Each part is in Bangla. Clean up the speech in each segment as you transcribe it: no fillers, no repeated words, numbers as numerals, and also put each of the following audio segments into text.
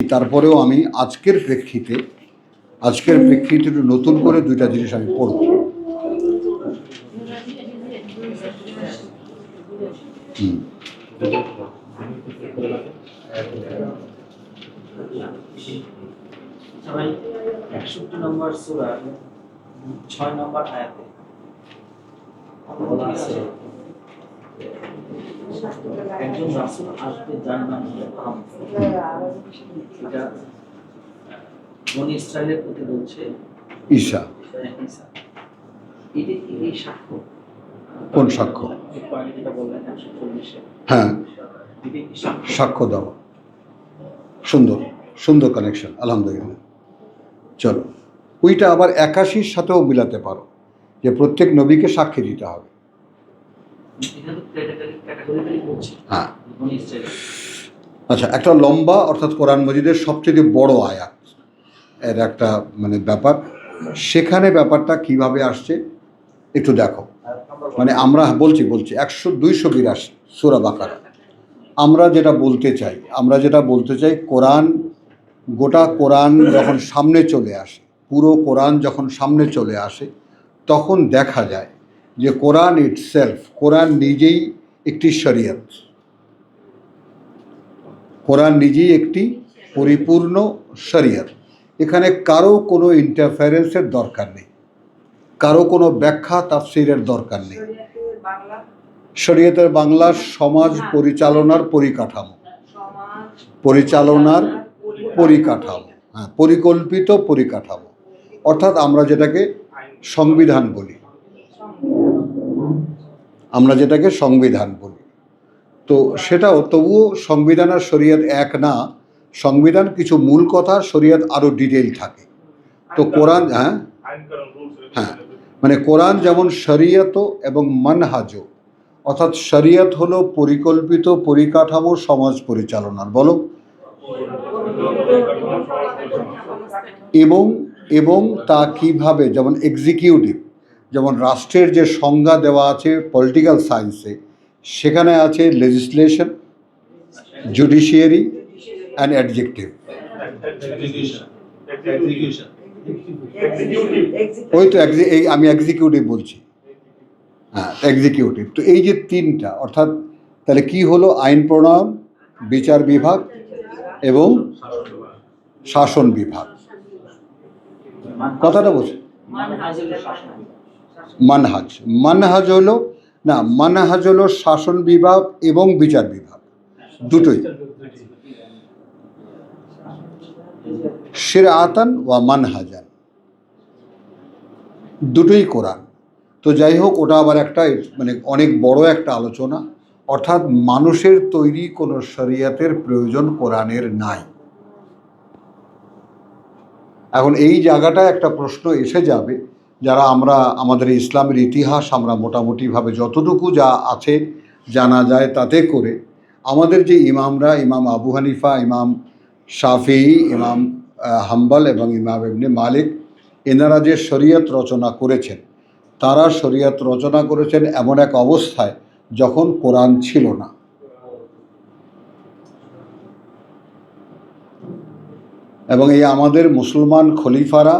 তারপরেও আমি আজকের প্রেক্ষিতে একটু নতুন করে দুইটা জিনিস আমি পড়ব। সবাই 61 নম্বর সূরা 6 নম্বর আয়াতে বলা আছে একজন রাসূল আসবে যার নাম এটা বনি ইসরায়েলের প্রতি বলছে ঈসা। এটা কি এই সাক্ষ্য? কোন সাক্ষ্য? যেটা বললেন 140-এ। হ্যাঁ, সাক্ষ্য দেওয়া। সুন্দর সুন্দর কানেকশন, আলহামদুলিল্লাহ। চলো, ওইটা আবার 81 সাথেও মিলাতে পারো যে প্রত্যেক নবীকে সাক্ষী দিতে হবে। হ্যাঁ, আচ্ছা, একটা লম্বা অর্থাৎ কোরআন মজিদের সবচেয়ে বড় আয়াত এর একটা ব্যাপার, সেখানে ব্যাপারটা কিভাবে আসছে একটু দেখো। আমরা বলছি 282 সূরা বাকারা। আমরা যেটা বলতে চাই গোটা কোরআন যখন সামনে চলে আসে, পুরো কোরআন যখন সামনে চলে আসে, তখন দেখা যায় যে কোরআন নিজেই একটি শরীয়ত, কোরআন নিজেই একটি পরিপূর্ণ শরীয়ত। এখানে কারো কোনো ইন্টারফারেন্সের দরকার নেই, কারো কোনো ব্যাখ্যা তাফসীরের দরকার নেই। শরীয়তের বাংলা সমাজ পরিচালনার পরিকাঠামো, হ্যাঁ, পরিকল্পিত পরিকাঠামো, অর্থাৎ আমরা যেটাকে সংবিধান বলি। তো সেটাও তবুও সংবিধান আর শরীয়ত এক না। সংবিধান কিছু মূল কথা, শরীয়ত আরও ডিটেইল থাকে। তো কোরআন কোরআন যেমন শরীয়ত এবং মানহাজও, অর্থাৎ শরীয়ত হলো পরিকল্পিত পরিকাঠামো সমাজ পরিচালনার, বলো, এবং তা কিভাবে, যেমন এক্সিকিউটিভ, যেমন রাষ্ট্রের যে সংজ্ঞা দেওয়া আছে পলিটিক্যাল সায়েন্সে, সেখানে আছে লেজিসলেশন, জুডিশিয়ারি অ্যান্ড অ্যাডজেক্টিভ। ওই তো আমি এক্সিকিউটিভ বলছি, হ্যাঁ, এক্সিকিউটিভ। তো এই যে তিনটা, অর্থাৎ তাহলে কি হলো? আইন প্রণয়ন, বিচার বিভাগ এবং শাসন বিভাগ। কথাটা বলছি, মানহাজ হলো শাসন বিভাগ এবং বিচার বিভাগ, দুটোই। শিরআতান ওয়া মানহাজান, দুটোই কোরআন। তো যাই হোক, ওটা আবার একটা অনেক বড় একটা আলোচনা। অর্থাৎ মানুষের তৈরি কোনো শরীয়তের প্রয়োজন কোরআনের নাই। এখন এই জায়গাটায় একটা প্রশ্ন এসে যাবে, যারা আমাদের ইসলামের ইতিহাস আমরা মোটামুটিভাবে যতটুকু যা আছে জানা যায় তাতে করে, আমাদের যে ইমামরা, ইমাম আবু হানিফা, ইমাম শাফিঈ, ইমাম হাম্বল এবং ইমাম ইবনে মালিক, এনারা যে শরীয়ত রচনা করেছেন, তারা শরীয়ত রচনা করেছেন এমন এক অবস্থায় যখন কোরআন ছিল না। এবং এই আমাদের মুসলমান খলিফারা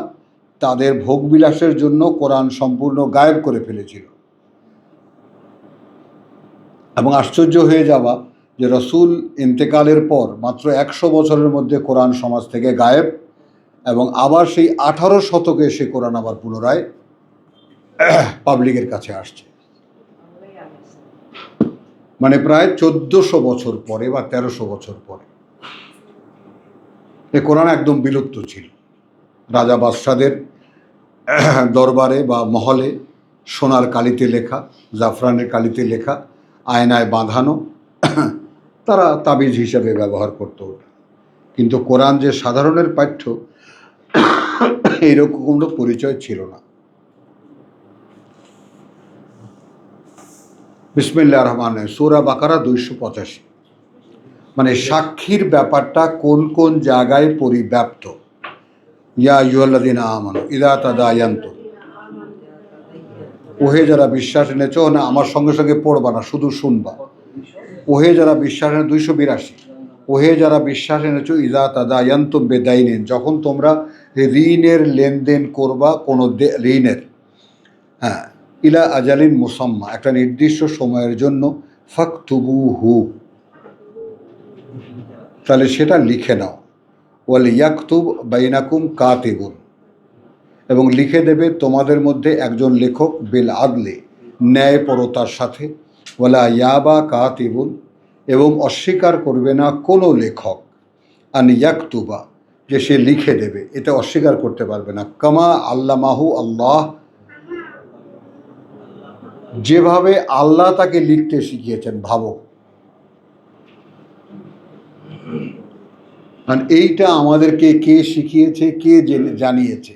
তাদের ভোগবিলাসের জন্য কোরআন সম্পূর্ণ গায়েব করে ফেলেছিল। এবং আশ্চর্য হয়ে যাওয়া যে রসুল ইন্তেকালের পর মাত্র 100 বছরের মধ্যে কোরআন সমাজ থেকে গায়েব, এবং আবার সেই 18 শতকে এসে কোরআন আবার পুনরায় পাবলিকের কাছে আসছে। প্রায় 1400 বছর পরে বা 1300 বছর পরে এ কোরআন একদম বিলুপ্ত ছিল। রাজা বাদশাদের দরবারে বা মহলে সোনার কালিতে লেখা, জাফরানের কালিতে লেখা, আয়নায় বাঁধানো, তারা তাবিজ হিসাবে ব্যবহার করত ওটা। কিন্তু কোরআন যে সাধারণের পাঠ্য, এইরকম কোনো পরিচয় ছিল না। বিসমিল্লাহির রহমানির রহিম, সূরা বাকারা 285। সাক্ষীর ব্যাপারটা কোন কোন জায়গায় পরিব্যাপ্ত। ইয়া আইয়ুহাল্লাযীনা আমানু ইযা তাদায়ানতুম, ওহে যারা বিশ্বাস এনেছো, না আমার সঙ্গে সঙ্গে পড়বা না, শুধু শুনবা। ওহে যারা বিশ্বাস এনে 282, ওহে যারা বিশ্বাস এনেছো ইজা তাদায়ান্তুম বেদাইনিন, যখন তোমরা ঋণের লেনদেন করবা, কোনো ঋণের, হ্যাঁ, ইলা আজালিন মুসাম্মা, একটা নির্দিষ্ট সময়ের জন্য, ফাকতুবুহু, তাহলে সেটা লিখে নাও। ওয়াল ইয়াকতুব বাইনাকুম কাতিবুন, এবং লিখে দেবে তোমাদের মধ্যে একজন লেখক, বিল আদলে, ন্যায়পরতার সাথে, ওয়ালা ইয়াবা কাতিবুন, এবং অস্বীকার করবে না কোনো লেখক, আন ইয়াকতুবা, যে সে লিখে দেবে, এটা অস্বীকার করতে পারবে না, কামা আল্লামাহু আল্লাহ, যেভাবে আল্লাহ তাকে লিখতে শিখিয়েছেন। ভাবো, কারণ এইটা আমাদেরকে কে শিখিয়েছে, কে জানিয়েছে?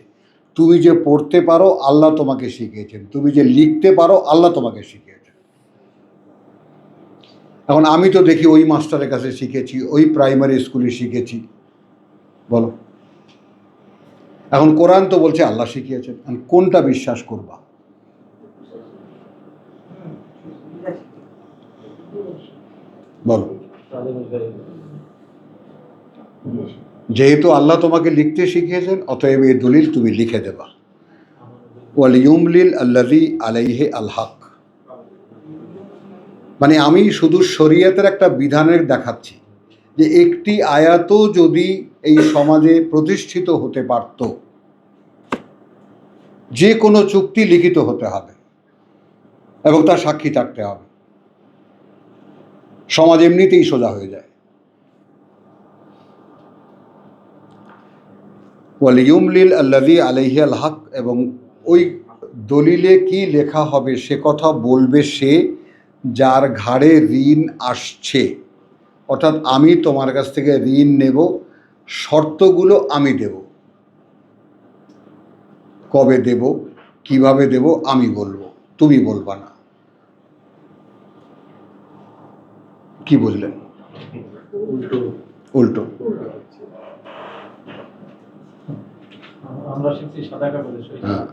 তুমি যে পড়তে পারো আল্লাহ তোমাকে শিখিয়েছেন, তুমি যে লিখতে পারো আল্লাহ তোমাকে শিখিয়েছেন। এখন আমি তো দেখি ওই মাস্টারের কাছে শিখেছি, ওই প্রাইমারি স্কুলে শিখেছি, বলো। এখন কোরআন তো বলছে আল্লাহ শিখিয়েছেন, কোনটা বিশ্বাস করবা? বলো। যেহেতু আল্লাহ তোমাকে লিখতে শিখিয়েছেন, অতএব এই দলিল তুমি লিখে দেবা। ওয়াল ইউমলিল আল্লাযী আলাইহি আল হক, মানে আমি শুধু শরীয়তের একটা বিধানের দেখাচ্ছি যে একটি আয়াতও যদি এই সমাজে প্রতিষ্ঠিত হতে পারত, যে কোনো চুক্তি লিখিত হতে হবে এবং তার সাক্ষী থাকতে হবে, সমাজ এমনিতেই সোজা হয়ে যায়। ওয়াল ইউমলিল আল্লাযী আলাইহি আল হক, এবং ওই দলিলে কি লেখা হবে সে কথা বলবে সে যার ঘাড়ে ঋণ আসছে। অর্থাৎ আমি তোমার কাছ থেকে ঋণ নেব, শর্তগুলো আমি দেব, কবে দেব, কিভাবে দেব আমি বলবো, তুমি বলবা না। কি বুঝলেন? উল্টো। হ্যাঁ,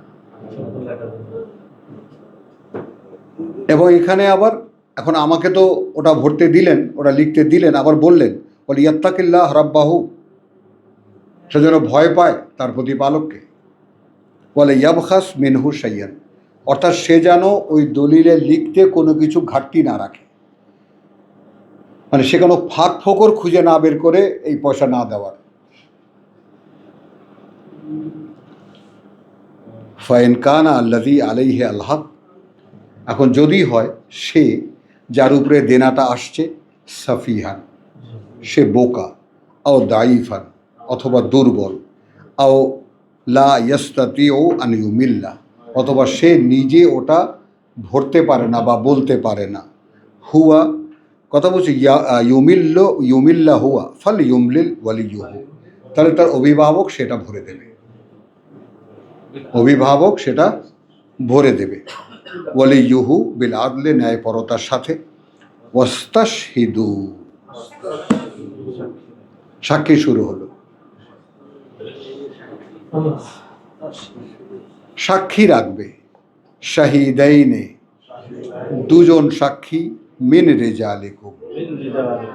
এবং এখানে আবার এখন আমাকে তো ওটা ভরতে দিলেন, ওটা লিখতে দিলেন, আবার বললেন বলে ইয়াত্তাকিল্লাহ রাব্বাহু, সে যেন ভয় পায় তার প্রতিপালককে, বলে ইয়াবখাস মিনহু শাইয়ান, অর্থাৎ সে যেন ওই দলিলে লিখতে কোনো কিছু ঘাটতি না রাখে, মানে সে কোনো ফাঁক ফোকর খুঁজে না বের করে এই পয়সা না দেওয়ার। ফাইন কানা আল্লাযী আলাইহি আল হক, এখন যদি হয় সে যার উপরে দেনাটা আসছে, সাফিহান, সে বোকা, আও দাইফান, অথবা দুর্বল, আও লা ইয়াস্তাতিউ আন ইউমিল্লা, অথবা সে নিজে ওটা ভরতে পারে না বা বলতে পারে না, হুয়া, কথা বলছি ইউমিল্লা হুয়া ফাল ইউমলিল ওয়ালিয়ুহু, তাহলে তার অভিভাবক সেটা ভরে দেবে, অভিভাবক সেটা ভরে দেবে। ওয়ালিয়ুহু বিল আদলে, ন্যায়পরতার সাথে, ওয়াস্তাশহিদু, সাক্ষী শুরু হলো। সাক্ষী রাখবে, শাহিদাইনে, দুজন সাক্ষী, মিন রিজালিকুম,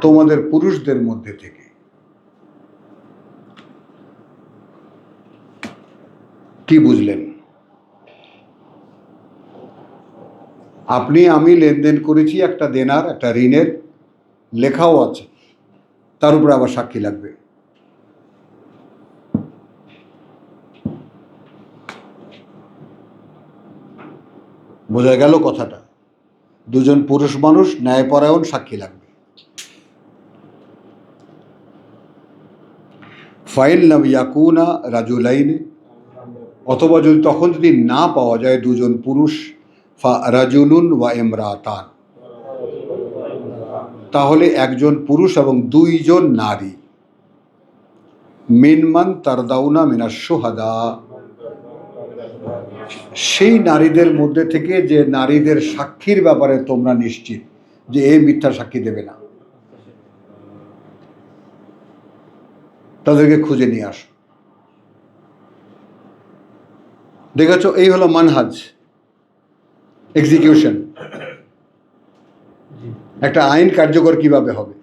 তোমাদের পুরুষদের মধ্যে থেকে। কি বুঝলেন? আপনি আমি লেনদেন করেছি একটা দেনার, একটা ঋণের, লেখাও আছে, তার উপরে আবার সাক্ষী লাগবে। বোঝা গেল কথাটা? দুজন পুরুষ মানুষ, ন্যায়পরায়ণ, সাক্ষী লাগবে। ফাইন লাম ইয়াকুনা রাজুলাইনে, অথবা যদি তখন যদি না পাওয়া যায় দুজন পুরুষ, ফা রাজুলুন ওয়া ইমরাতান, তাহলে একজন পুরুষ এবং দুইজন নারী, মিনমান তারদাউনা মিনাশ শুহাদা, সেই নারীদের মধ্যে থেকে যে নারীদের সাক্ষীর ব্যাপারে তোমরা নিশ্চিত যে এ মিথ্যা সাক্ষী দেবে না, তাদেরকে খুঁজে নিয়ে আসো। দেখেছো, এই হলো মানহাজ, এক্সিকিউশন। একটা আইন কার্যকর কিভাবে হবে।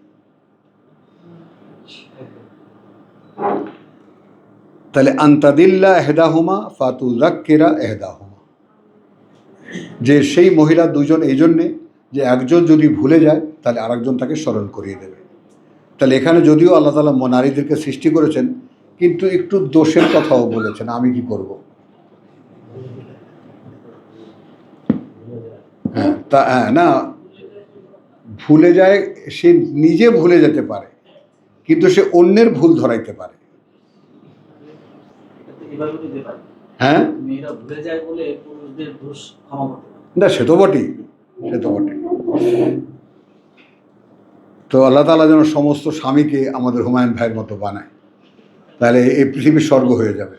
তাহলে আন্তাদিল্লা এহদাহুমা ফাতুজাক্কিরা এহদাহুমা, যে সেই মহিলা দুজন এই জন্যে যে একজন যদি ভুলে যায় তাহলে আরেকজন তাকে স্মরণ করিয়ে দেবে। তাহলে এখানে যদিও আল্লাহ তাআলা নারীদেরকে সৃষ্টি করেছেন, কিন্তু একটু দোষের কথাও বলেছেন, আমি কি করব। না, ভুলে যায়, সে নিজে ভুলে যেতে পারে, কিন্তু সে অন্যের ভুল ধরাইতে পারে। এভাবে দিতে পারে, হ্যাঁ, মেয়েরা ভুলে যায় বলে পুরুষদের দোষ ক্ষমা করতে পারে না, সে তো বটেই, সে তো বটে। তো আল্লাহ তাআলা যেন সমস্ত স্বামীকে আমাদের হুমায়ুন ভাইয়ের মতো বানায়, তাহলে এই পৃথিবীর স্বর্গ হয়ে যাবে।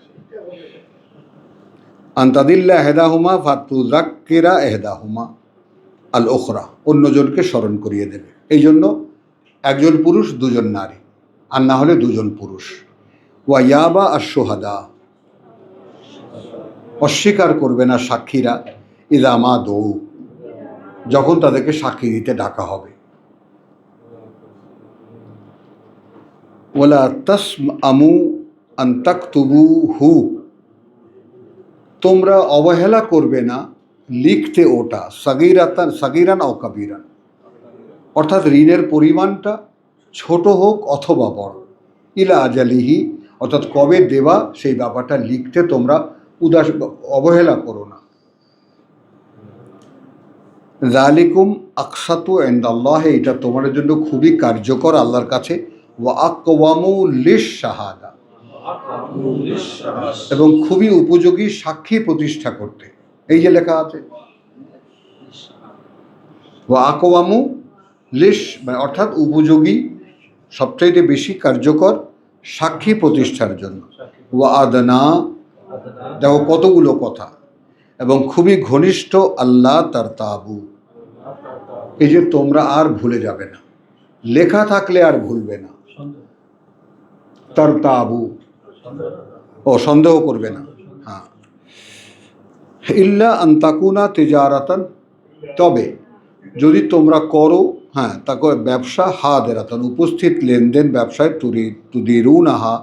আন্তাদিল্লা এহদাহুমা ফাতুজাক্কিরা এহদাহুমা আল ওখরা, অন্যজনকে স্মরণ করিয়ে দেবে। এই জন্য একজন পুরুষ দুজন নারী, আর না হলে দুজন পুরুষ। ওয়া ইয়াবা আর সোহাদা, অস্বীকার করবে না সাক্ষীরা, ইদামা দৌ, যখন তাদেরকে সাক্ষী দিতে ডাকা হবে। ওয়ালা তাসআমু আন তাকতুবুহু, তোমরা অবহেলা করবে না লিখতে ওটা, সাগীরান ও কাবীরান, অর্থাৎ ঋণের পরিমাণটা ছোট হোক অথবা বড়, ইলা আজালিহি, অর্থাৎ কবে দেবা সেই ব্যাপারটা লিখতে তোমরা অবহেলা করো না। যালিকুম আকসাতু ইনদাল্লাহি, এটা তোমাদের জন্য খুবই কার্যকর আল্লাহর কাছে। ওয়া আকওয়ামু লিশ-শাহাদা, এবং খুবই উপযোগী সাক্ষী প্রতিষ্ঠা করতে। এই যে লেখা আছে ওয়া আকওয়ামু লিশ, মানে অর্থাৎ উপযোগী, সবচাইতে বেশি কার্যকর সাক্ষী প্রতিষ্ঠার জন্য। ওয়া আদনা, দেখো কতগুলো কথা, এবং খুবই ঘনিষ্ঠ, আল্লাহ তারতাবু, এই যে তোমরা আর ভুলে যাবে না, লেখা থাকলে আর ভুলবে না। তারতাবু, ও সন্দেহ করবে না। হ্যাঁ, ইল্লা আন্তাকুনা তিজারাতান, তবে যদি তোমরা করো, হ্যাঁ, তাকে ব্যবসা হাদেরাতান, উপস্থিত লেনদেন, ব্যবসায় তুদিরুনাহা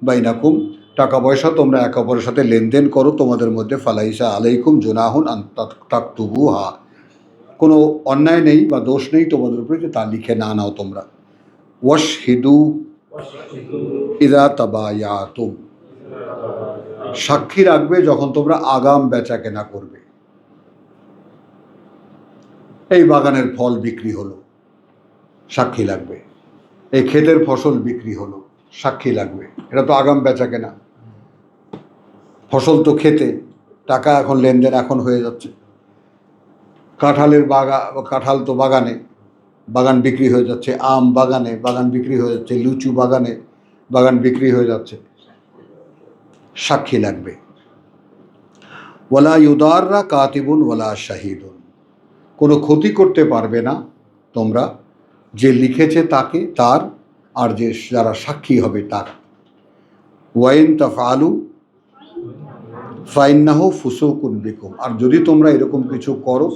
বাইনাকুম, টাকা পয়সা তোমরা একে অপরের সাথে লেনদেন করো তোমাদের মধ্যে, ফালাইসা আলাইকুম জুনাহুন আন তাকতুবুহা, কোনো অন্যায় নেই বা দোষ নেই তোমাদের উপরে যে তা লিখে না নাও তোমরা। ওয়াশহিদু ইযা তাবায়াতুম, সাক্ষী রাখবে যখন তোমরা আগাম বেচা কেনা করবে। এই বাগানের ফল বিক্রি হলো, সাক্ষী লাগবে। এই ক্ষেতের ফসল বিক্রি হলো, সাক্ষী লাগবে। এটা তো আগাম বেচা কেনা, ফসল তো খেতে, টাকা এখন লেনদেন এখন হয়ে যাচ্ছে। কাঁঠাল তো বাগানে, বাগান বিক্রি হয়ে যাচ্ছে। আম বাগানে, বাগান বিক্রি হয়ে যাচ্ছে। লিচু বাগানে, বাগান বিক্রি হয়ে যাচ্ছে। সাক্ষী লাগবে। ওয়ালা ইউদাররা কাতিবুন ওয়ালা শাহিদুন, কোনো ক্ষতি করতে পারবে না তোমরা যে লিখেছে তাকে, তার, আর যে যারা সাক্ষী হবে তার। ওয়াইন তাফআলু ফাইন্নাহু ফুসুকুন বিকুম, আর যদি তোমরা এরকম কিছু করো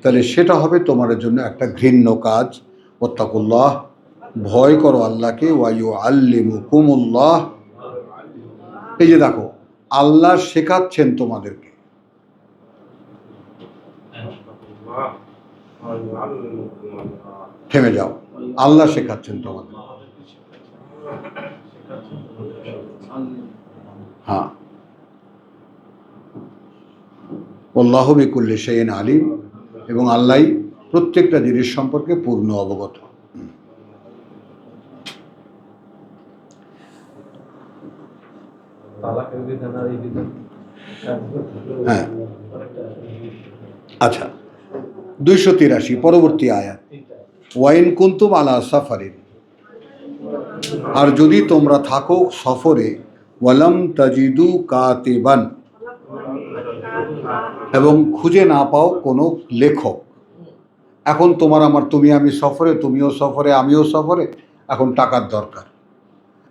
তাহলে সেটা হবে তোমাদের জন্য একটা ঘৃণ্য কাজ। ওয়াত্তাকুল্লাহ, ভয় করো আল্লাহকে। ওয়া ইউআল্লিমুকুমুল্লাহ, এই যে দেখো আল্লাহ শেখাচ্ছেন তোমাদেরকে। থেমে যাও, আল্লাহ শেখাচ্ছেন তোমাদের। হ্যাঁ, আল্লাহু বিকুল্লি শাইইন আলিম, এবং আল্লাহ প্রত্যেকটা জিনিস সম্পর্কে পূর্ণ অবগত। হ্যাঁ, আচ্ছা, 283 পরবর্তী আয়াত। ওয়াইন কুনতুম আলা সাফারিন, আর যদি তোমরা থাকো সফরে, ওয়ালাম তাজিদু কাতিবান, এবং খুঁজে না পাও কোনো লেখক। এখন তোমার আমার, তুমি আমি সফরে, তুমিও সফরে আমিও সফরে, এখন টাকার দরকার,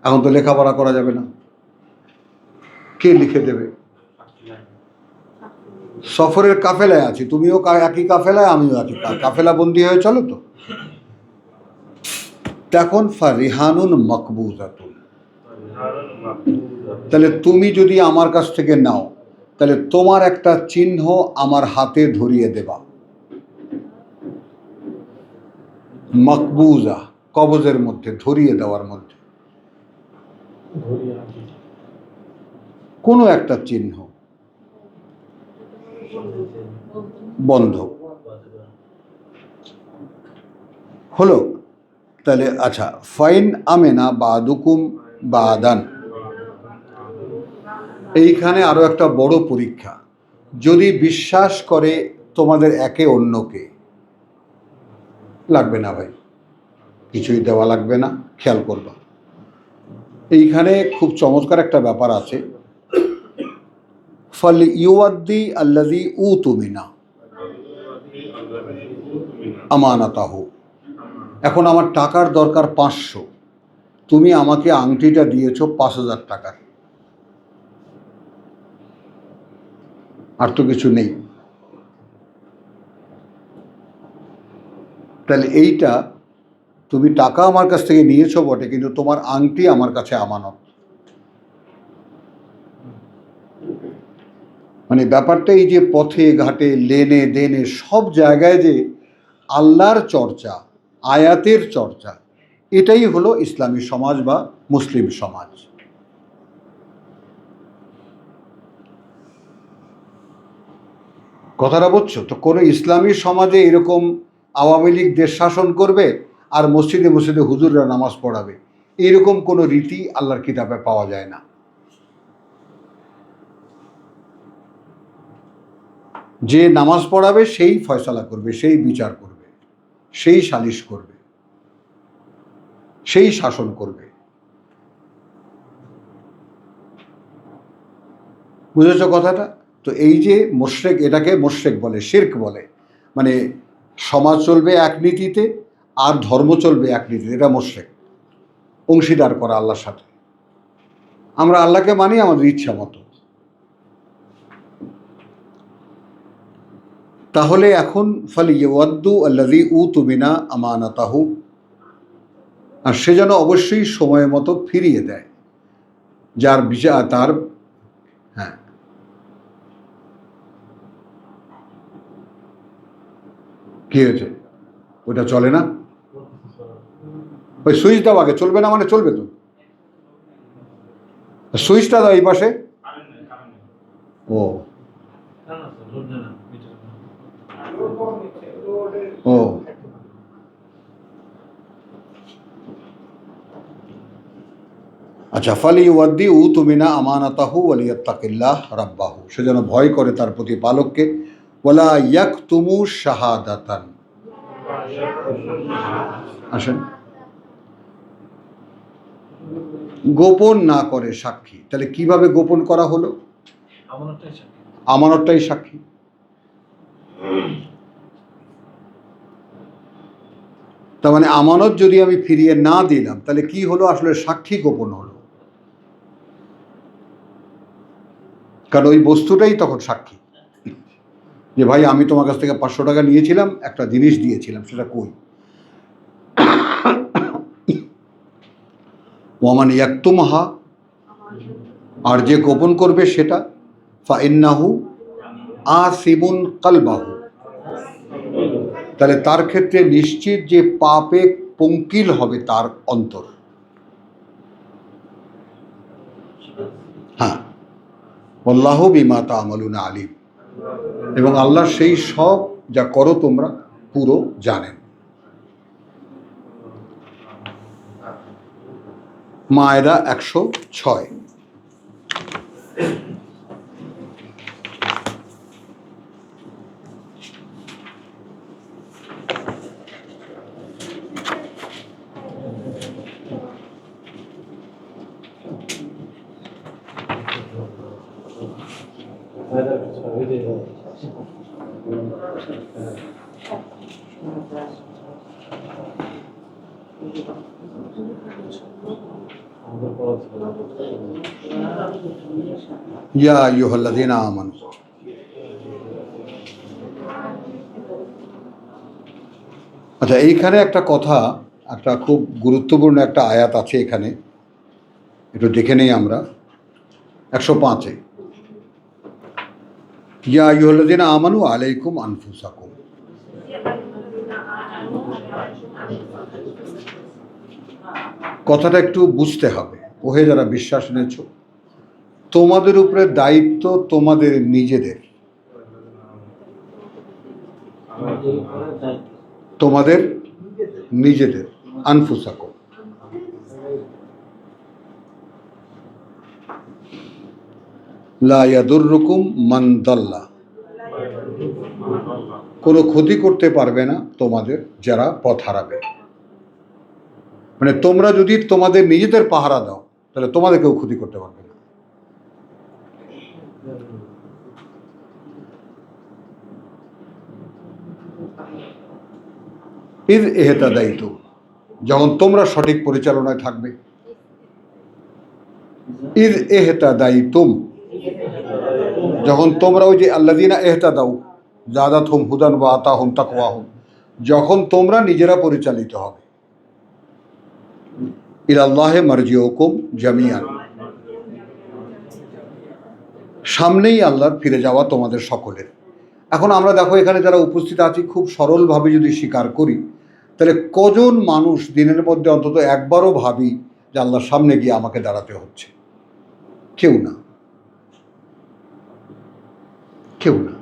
এখন তো লেখাপড়া করা যাবে না, কে লিখে দেবে? সফরের কাফেলায় আছি, তুমিও একই কাফেলায়, আমিও আছি, কাফেলা বন্দি হয়ে চলো তো। তখন ফারিহানুন মকবুজাতুন, তাহলে তুমি যদি আমার কাছ থেকে নাও, তাহলে তোমার একটা চিহ্ন আমার হাতে ধরিয়ে দেবা, মকবুজা, কবজের মধ্যে, ধরিয়ে দেওয়ার মধ্যে কোনো একটা চিহ্ন, বন্ধ হলো। তাহলে আচ্ছা, ফাইন আমেনা বাদুকুম বাদান, এইখানে আরো একটা বড় পরীক্ষা। যদি বিশ্বাস করে তোমাদের একে অন্যকে, লাগবে না ভাই, কিছুই দেওয়া লাগবে না, খেয়াল করবা। এইখানে খুব চমৎকার একটা ব্যাপার আছে, ফল ইউয়াদ্দি আল্লাযী উতু মিনা আমানাতাহু। এখন আমার টাকার দরকার 500, তুমি আমাকে আংটিটা দিয়েছো 5,000 টাকার, আর তো কিছু নেই। তাহলে এইটা, তুমি টাকা আমার কাছ থেকে নিয়েছো বটে, কিন্তু তোমার আংটি আমার কাছে আমানত। মানে ব্যাপারটা এই যে পথে ঘাটে লেনে দেনে সব জায়গায় যে আল্লাহর চর্চা, আয়াতের চর্চা, এটাই হলো ইসলামী সমাজ বা মুসলিম সমাজ। কথাটা বুঝছো তো? কোনো ইসলামী সমাজে এরকম আওয়ামী লীগ দেশ শাসন করবে আর মসজিদে মসজিদে হুজুররা নামাজ পড়াবে, এরকম কোনো রীতি আল্লাহর কিতাবে পাওয়া যায় না। যে নামাজ পড়াবে সেই ফয়সালা করবে, সেই বিচার করবে, সেই সালিশ করবে, সেই শাসন করবে। বুঝেছো কথাটা? তো এই যে মোশরেক, এটাকে মোশরেক বলে, শিরক বলে। মানে সমাজ চলবে এক নীতিতে আর ধর্ম চলবে এক নীতিতে, এটা মোশরেক, অংশীদার করা আল্লাহর সাথে। আমরা আল্লাহকে মানি আমাদের ইচ্ছা মতো। তাহলে এখন ফালিয়াওয়াদ্দু আল্লাযী উতু মিনা আমানাতাহু, আর সে যেন অবশ্যই সময় মতো ফিরিয়ে দেয় যার বিচার তার। হ্যাঁ, কি হয়েছে? ওটা চলে না, ওই সুইচ দাও আগে। চলবে না মানে চলবে তো, সুইচটা দাও এই পাশে। ও ও আচ্ছা, ফালিউদ্দি উতু মিনা আমানাতাহু ওয়ালিয়াত্তাকিল্লাহ রাব্বাহু, সে যেন ভয় করে তার প্রতিপালককে। ওয়ালা ইয়াকতুমু শাহাদাতান, আসেন, গোপন না করে সাক্ষী। তাহলে কিভাবে গোপন করা হলো? আমানতটাই সাক্ষী। তার মানে আমানত যদি আমি ফিরিয়ে না দিলাম, তাহলে কি হলো? আসলে সাক্ষী গোপন হলো, কারণ ওই বস্তুটাই তখন সাক্ষী যে ভাই আমি তোমার কাছ থেকে 500 টাকা নিয়েছিলাম, একটা জিনিস দিয়েছিলাম, সেটা কই? ওয়ামান ইয়াকতুমহা, আর যে গোপন করবে সেটা, ফাইন্নাহু আসিমুন কালবাহু, তাহলে তার ক্ষেত্রে নিশ্চিত যে পাপে পঙ্কিল হবে তার অন্তর। হ্যাঁ, আল্লাহু বিমা তা'মালুনা আলিম, এবং আল্লাহ সেই সব যা করো তোমরা পুরো জানেন। মায়েদা 106। ইয়া আইয়ুহাল্লাযীনা আমানু, আচ্ছা এইখানে একটা কথা, একটা খুব গুরুত্বপূর্ণ একটা আয়াত আছে এখানে। একটু দেখে নেই আমরা 105-এ, ইয়া আইয়ুহাল্লাযীনা আমানু আলাইকুম আনফুসাকুম। কথাটা একটু বুঝতে হবে। ওহে যারা বিশ্বাস এনেছ, তোমাদের উপরে দায়িত্ব তোমাদের নিজেদের, তোমাদের নিজেদের, আনফুসাকুম। লা ইয়াদুররুকুম মান দাল্লা, কোনো ক্ষতি করতে পারবে না তোমাদের যারা পথ হারাবে। মানে তোমরা যদি তোমাদের নিজেদের পাহারা দাও তাহলে তোমাদের কেউ ক্ষতি করতে পারবে না। ইয ইহতাদাইতুম, যখন তোমরা সঠিক পরিচালনায় থাকবে। ইয ইহতাদাইতুম, যখন তোমরা ওই যে আল্লাযীনা ইহতাদাউ যাদাতহুম হুদান ওয়া আতাহুম তাকওয়াহুম, যখন তোমরা নিজেরা পরিচালিত হবে। ইলাল্লাহি মারজিউকুম জামিআন, সামনেই আল্লাহর ফিরে যাওয়া তোমাদের সকলের। এখন আমরা দেখো এখানে যারা উপস্থিত আছি, খুব সরলভাবে যদি স্বীকার করি তাহলে কজন মানুষ দিনের মধ্যে অন্তত একবারও ভাবি যে আল্লাহর সামনে গিয়ে আমাকে দাঁড়াতে হচ্ছে? কেউ না, কেউ না।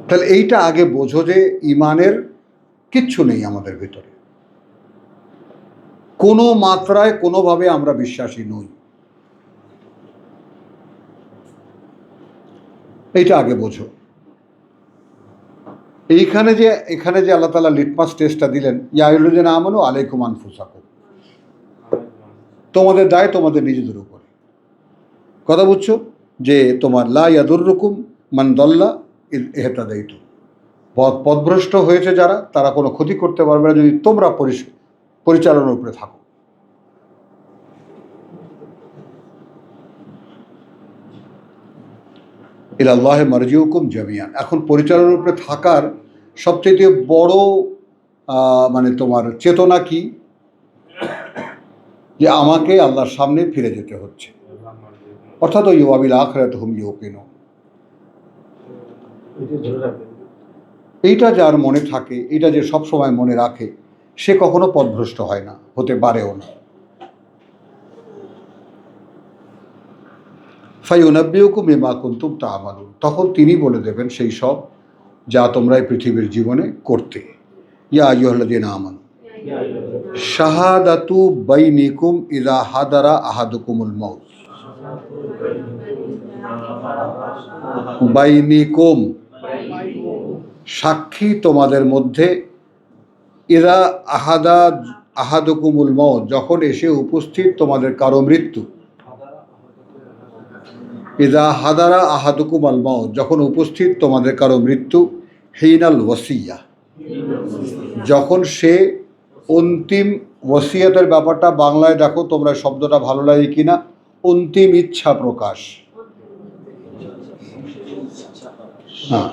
তাহলে এইটা আগে বোঝো যে ইমানের কিচ্ছু নেই আমাদের ভিতরে, কোনো মাত্রায় কোনোভাবে আমরা বিশ্বাসী নই। এইটা আগে বোঝো। এখানে যে আল্লাহ তাআলা লিটমাস টেস্টটা দিলেন, ইয়া আইয়ুহাল্লাযীনা আমানু আলাইকুম আনফুসাকুম, তোমাদের দায় তোমাদের নিজেদের উপরে। কথা বুঝছো? যে তোমার লা ইয়াদুররুকুম মান দাল্লা ইয ইহতাদাইতুম, পথভ্রষ্ট হয়েছে যারা, তারা কোনো ক্ষতি করতে পারবে না যদি তোমরা পরিচালনার উপরে থাকো। ইলাল্লাহি মারজিউকুম জামিআন। এখন পরিচালনার উপরে থাকার সবচেয়ে বড় মানে তোমার চেতনা কি? যে আমাকে আল্লাহর সামনে ফিরে যেতে হচ্ছে, অর্থাৎ ওই ওয়াবিল আখিরাতি হুম ইউকিনুন। এইটা যার মনে থাকে, এটা যে সব সময় মনে রাখে, সে কখনো পথভ্রষ্ট হয় না, হতে পারেও না। ফায়ুনাব্বিউকুম বিমা কুনতুম তা'মালুন, তখন তিনি বলে দেবেন সেই সব যা তোমরা এই পৃথিবীর জীবনে করতে। ইয়া আইয়ুহাল্লাযীনা আমানু শাহাদাতু বাইনিকুম ইযা হাদারা আহাদুকুমুল মাউত। বাইনিকুম, সাক্ষী তোমাদের মধ্যে, ইযা আহাদুকুমুল মাউত, যখন এসে উপস্থিত তোমাদের কারো মৃত্যু। ইযা হাদারা আহাদুকুমুল মাউত, যখন উপস্থিত তোমাদের কারো মৃত্যু। হিনাল ওয়াসিয়া, যখন সে অন্তিম ওয়াসিয়াতের ব্যাপারটা বাংলায় দেখো তোমরা শব্দটা ভালো লাগে কিনা, অন্তিম ইচ্ছা প্রকাশ। হ্যাঁ,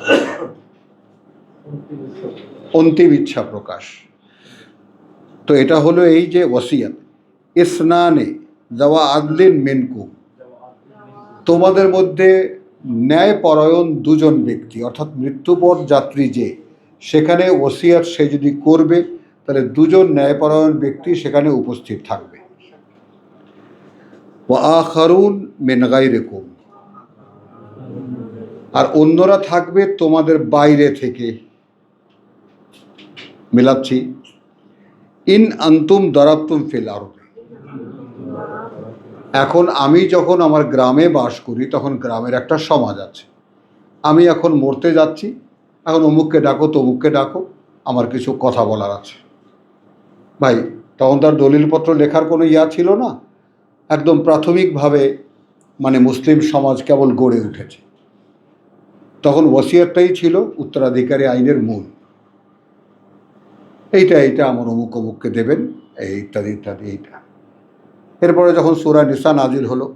অন্তিম ইচ্ছা প্রকাশ। তো এটা হলো এই যে ওয়াসিয়াত। ইসনানে যাওয়া আদলিন মিনকুম, তোমাদের মধ্যে ন্যায়পরায়ণ দুজন ব্যক্তি, অর্থাৎ মৃত্যুপর যাত্রী যে, সেখানে ওসিয়াত সে যদি করবে তাহলে দুজন ন্যায়পরায়ণ ব্যক্তি সেখানে উপস্থিত থাকবে। ওয়া আখারুন মিন গায়রিকুম, আর অন্যরা থাকবে তোমাদের বাইরে থেকে। মিলাচ্ছি, ইন আনতুম দারাবতুম ফিল আরদ, এখন আমি যখন আমার গ্রামে বাস করি তখন গ্রামের একটা সমাজ আছে। আমি এখন মরতে যাচ্ছি, এখন অমুককে ডাকো তমুককে ডাকো, আমার কিছু কথা বলার আছে। ভাই, তখন তার দলিলপত্র লেখার কোনো ইয়া ছিল না, একদম প্রাথমিকভাবে মানে মুসলিম সমাজ কেবল গড়ে উঠেছে। তখন ওসিয়তটাই ছিল উত্তরাধিকারী আইনের মূল। এইটা আমার অমুক অমুককে দেবেন, এই ইত্যাদি ইত্যাদি। এইটা এরপরে যখন সূরা নিসা নাজিল হলো,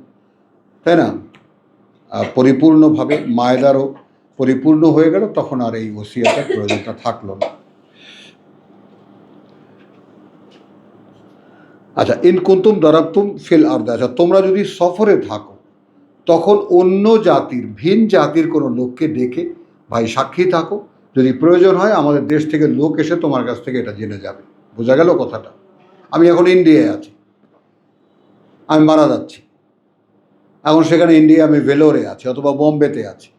তাই না, পরিপূর্ণভাবে মায়দারও পরিপূর্ণ হয়ে গেল, তখন আর এই ওসিয়তের প্রয়োজনটা থাকলো না। আচ্ছা, ইন কুনতুম দারাবতুম ফিল আরদে, আচ্ছা তোমরা যদি সফরে থাকো তখন অন্য জাতির, ভিন জাতির কোনো লোককে ডেকে ভাই সাক্ষী থাকো, যদি প্রয়োজন হয় আমাদের দেশ থেকে লোক এসে তোমার কাছ থেকে এটা জেনে যাবে। বোঝা গেল কথাটা? আমি এখন ইন্ডিয়ায় আছি, আমি মারা যাচ্ছি, এখন সেখানে ইন্ডিয়া আমি ভেলোরে আছি অথবা বোম্বেতে আছি,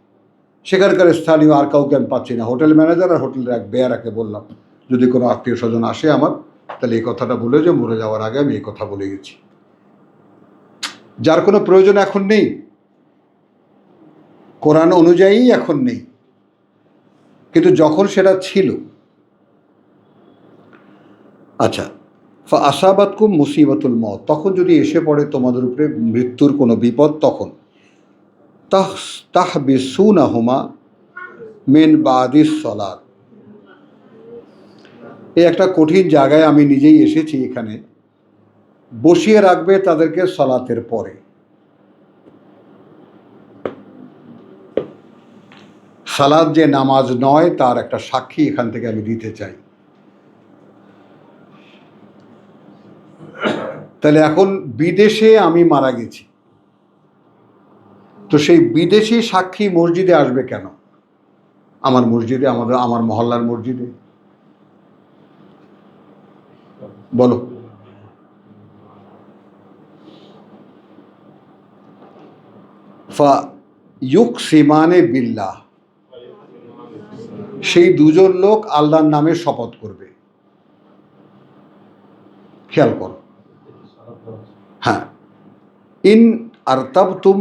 সেখানকার স্থানীয় আর কাউকে আমি পাচ্ছি না, হোটেল ম্যানেজার আর হোটেলের এক বেয়ারাকে বললাম যদি কোনো আত্মীয় স্বজন আসে আমার, তাহলে এই কথাটা বলে যে মরে যাওয়ার আগে আমি এই কথা বলে গেছি। যার কোনো প্রয়োজন এখন নেই, কোরআন অনুযায়ী এখন নেই, কিন্তু যখন সেটা ছিল। আচ্ছা, আসাবাতকুম মুসিবাতুল মত, তখন যদি এসে পড়ে তোমাদের উপরে মৃত্যুর কোনো বিপদ, তখন তাহবিসুনাহুমা মিন বাদিস সালাত, এই একটা কঠিন জায়গায় আমি নিজেই এসেছি, এখানে বসিয়ে রাখবে তাদেরকে সালাতের পরে। সালাত যে নামাজ নয় তার একটা সাক্ষী এখান থেকে আমি দিতে চাই। তাহলে এখন বিদেশে আমি মারা গেছি, তো সেই বিদেশি সাক্ষী মসজিদে আসবে কেন? আমার মসজিদে, আমার মহল্লার মসজিদে, বলো? ফায়ুকসিমানে বিল্লাহ, সেই দুজন লোক আল্লাহর নামে শপথ করবে। খেয়াল করো, হ্যাঁ, ইন আরতাবতুম,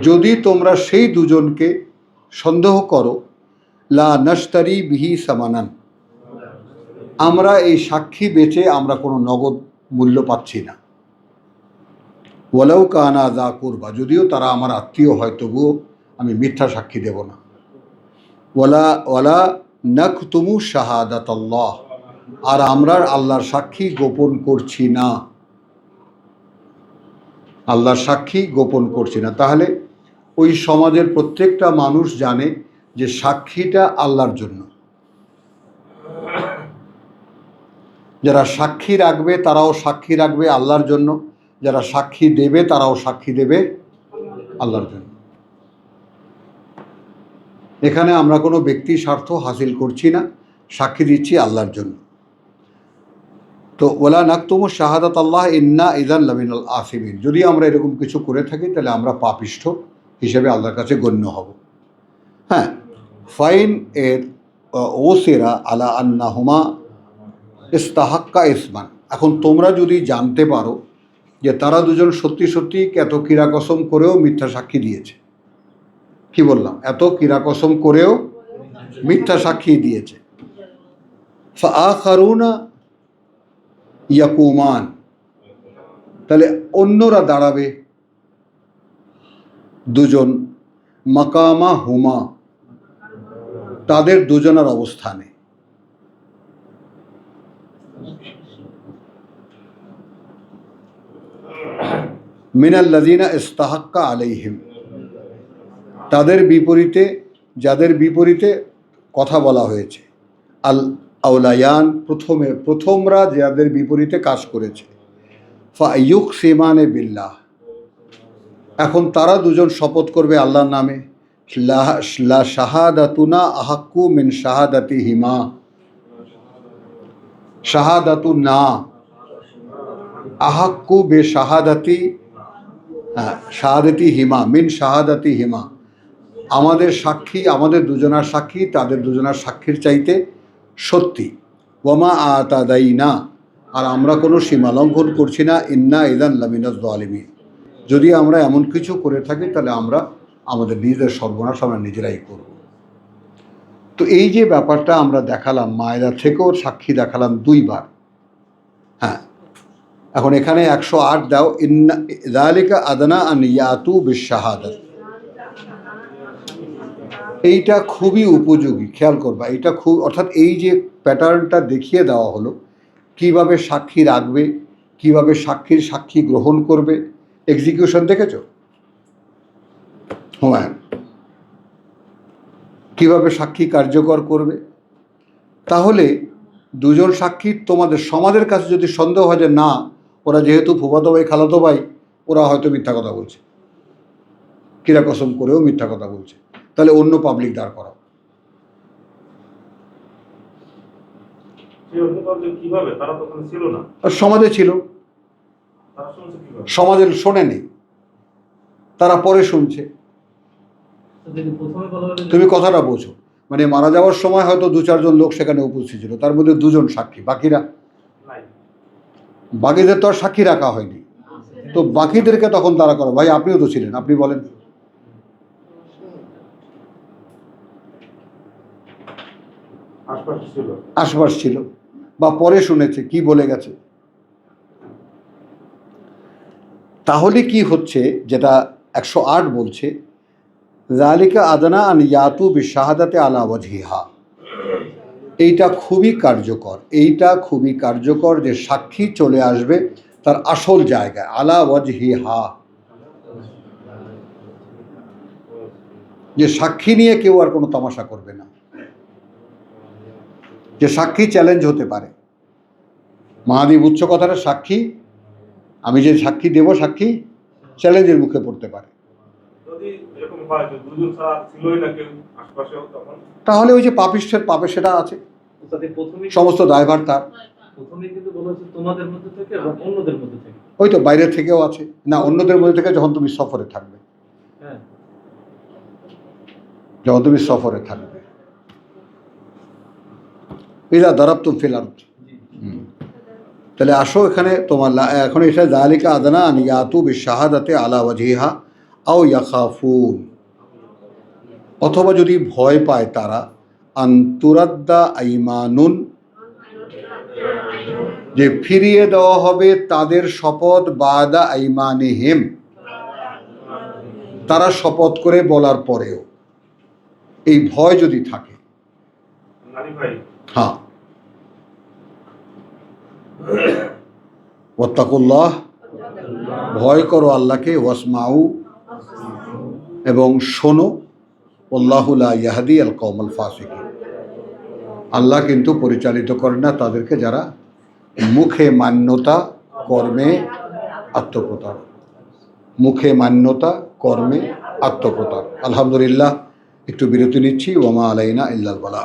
যদি তোমরা সেই দুজনকে সন্দেহ করো, লা নাশতারি বিহি সামানান, আমরা এই সাক্ষী বেচে আমরা কোনো নগদ মূল্য পাচ্ছি না। ওয়ালাউ কানা যা কুরবা, যদিও তারা আমার আত্মীয় হয় তবুও আমি মিথ্যা সাক্ষী দেব না। ওয়ালা নাকতুমু শাহাদাতাল্লাহ, আর আমরা আল্লাহর সাক্ষী গোপন করছি না, আল্লাহর সাক্ষী গোপন করছি না। তাহলে ওই সমাজের প্রত্যেকটা মানুষ জানে যে সাক্ষীটা আল্লাহর জন্য। যারা সাক্ষী রাখবে তারাও সাক্ষী রাখবে আল্লাহর জন্য, যারা সাক্ষী দেবে তারাও সাক্ষী দেবে আল্লাহর জন্য। এখানে আমরা কোনো ব্যক্তি স্বার্থ হাসিল করছি না, সাক্ষী দিচ্ছি আল্লাহর জন্য। তো ওয়ালা নাকতুমু শাহাদাত আল্লাহ ইন্না ইযান লামিনাল আসিমিন, যদি আমরা এরকম কিছু করে থাকি তাহলে আমরা পাপিষ্ঠ হিসেবে আল্লাহর কাছে গণ্য হব। হ্যাঁ, ফাইন এর ওসিরা আলা আন্নাহুমা ইস্তাহাক্কা ইসমান, এখন তোমরা যদি জানতে পারো যে তারা দুজন সত্যি সত্যি এত কিরা কসম করেও মিথ্যা সাক্ষী দিয়েছে, কি বললাম, এত কিরা কসম করেও মিথ্যা সাক্ষী দিয়েছে। ফাআখারুনা ইয়াকুমান, তাহলে অন্যরা দাঁড়াবে দুজন, মাকামা হুমা, তাদের দুজনের অবস্থানে। মিনাল্লাযিনা ইস্তাহাক্কা আলাইহিম, তাদের বিপরীতে, যাদের বিপরীতে কথা বলা হয়েছে, আল আউলায়ান, প্রথমরা যাদের বিপরীতে কাজ করেছে। ফায়ুকসিমানে বিল্লাহ, এখন তারা দুজন শপথ করবে আল্লাহর নামে। লা শাহাদাতুনা আহাক্কু মিন শাহাদাতিহিমা, শাহাদাতুনা আহাক্কু বে শাহাদাতি, শাহাদাতি হিমা মিন শাহাদাতি হিমা, আমাদের সাক্ষী, আমাদের দুজনার সাক্ষী তাদের দুজনার সাক্ষীর চাইতে সত্যি। ওয়ামা আতাদাইনা, আর আমরা কোনো সীমা লঙ্ঘন করছি না। ইন্না ইযান লামিনাজ যালিমিন, যদি আমরা এমন কিছু করে থাকি তাহলে আমরা আমাদের নিজেদের সর্বনাশ আমরা নিজেরাই করব। তো এই যে ব্যাপারটা আমরা দেখালাম, মায়দা থেকেও সাক্ষী দেখালাম দুইবার। হ্যাঁ, এখন এখানে 108 দাও, ইন্না যালিকা আদনা আন ইয়াতু বিশ-শাহাদাত, এইটা খুবই উপযোগী, খেয়াল করবা, এইটা খুব, অর্থাৎ এই যে প্যাটার্নটা দেখিয়ে দেওয়া হলো কিভাবে সাক্ষী রাখবে, কিভাবে সাক্ষী গ্রহণ করবে, এক্সিকিউশন দেখেছো হুমায়ুন, কিভাবে সাক্ষী কার্যকর করবে। তাহলে দুজন সাক্ষী তোমাদের সমাজের কাছে যদি সন্দেহ হয় যে না, ওরা যেহেতু ফুফাতো ভাই খালাতো ভাই, ওরা হয়তো মিথ্যা কথা বলছে, কিরা কসম করেও মিথ্যা কথা বলছে, তাহলে অন্য পাবলিক দাঁড় করাও। কিভাবে? তারা তো ওখানে ছিল না। আর সমাজে ছিল, তারা শুনছে কিভাবে? সমাজে শোনেনি, তারা পরে শুনছে। যদি প্রথমে বলা হলো যে- তুমি কথাটা বোঝো, মানে মারা যাওয়ার সময় হয়তো 2-4 জন লোক সেখানে উপস্থিত ছিল, তার মধ্যে 2জন সাক্ষী, বাকিরা নাই। বাকিদের তো আর সাক্ষী রাখা হয়নি, তো বাকিদেরকে তখন তারা করো। ভাই আপনিও তো ছিলেন, আপনি বলেন। আশপাশে ছিল। আশপাশ ছিল বা পরে শুনেছে, কি বলে গেছে। তাহলে কি হচ্ছে, যেটা 108 বলছে, জালিকা আদনা আন ইয়াতু বিশাহাদাতে আলা ওয়াজহিহা, এইটা খুবই কার্যকর, এইটা খুবই কার্যকর যে সাক্ষী চলে আসবে তার আসল জায়গায়, আলা ওয়াজহিহা, যে সাক্ষী নিয়ে কেউ আর কোনো তামাশা করবে না, যে সাক্ষী চ্যালেঞ্জ হতে পারে। মহাদেব উচ্চ কথাটা সাক্ষী, আমি যে সাক্ষী দেব, সাক্ষী চ্যালেঞ্জের মুখে পড়তে পারে। যদি এরকম হয় যে দুজন ছাড়া ছিলই না কেউ আশপাশেও, তখন তাহলে ওই যে পাপিষ্ঠের পাপে সেটা আছে, তাদের প্রথমেই সমস্ত দায়ভার তার। প্রথমেই কিন্তু বলা হচ্ছে তোমাদের মধ্যে থেকে এবং অন্যদের মধ্যে থেকে। ওই তো বাইরের থেকেও আছে না, অন্যদের মধ্যে থেকে যখন তুমি সফরে থাকবে, হ্যাঁ, যখন তুমি সফরে থাকবে। ইলা দারাবতুম ফিল আরদ। তাহলে আসো এখানে তোমার এখন এটা যালিকা আদনা আন ইয়াতু বিশাহাদাতে আলা ওয়াজহিহা আও ইয়াখাফুন, অথবা যদি ভয় পায় তারা, আন তুরাদ্দা আইমানুন, যে ফিরিয়ে দেওয়া হবে তাদের শপথ, বাদা আইমানিহিম, তারা শপথ করে বলার পরেও, এই ভয় যদি থাকে। নারী ভাই হ্যাঁ, ওয়াত্তাকুল্লাহ, ভয় করো আল্লাহকে, ওয়াসমাউ, এবং শোনো, আল্লাহু লা ইয়াহদি আল কওমাল ফাসিকিন, আল্লাহ কিন্তু পরিচালিত করে না তাদেরকে যারা মুখে মান্যতা, কর্মে আত্মপ্রতারক, মুখে মান্যতা, কর্মে আত্মপ্রতারক। আলহামদুলিল্লাহ, একটু বিরতি নিচ্ছি। ওয়ামা আলাইনা ইল্লাল বালা।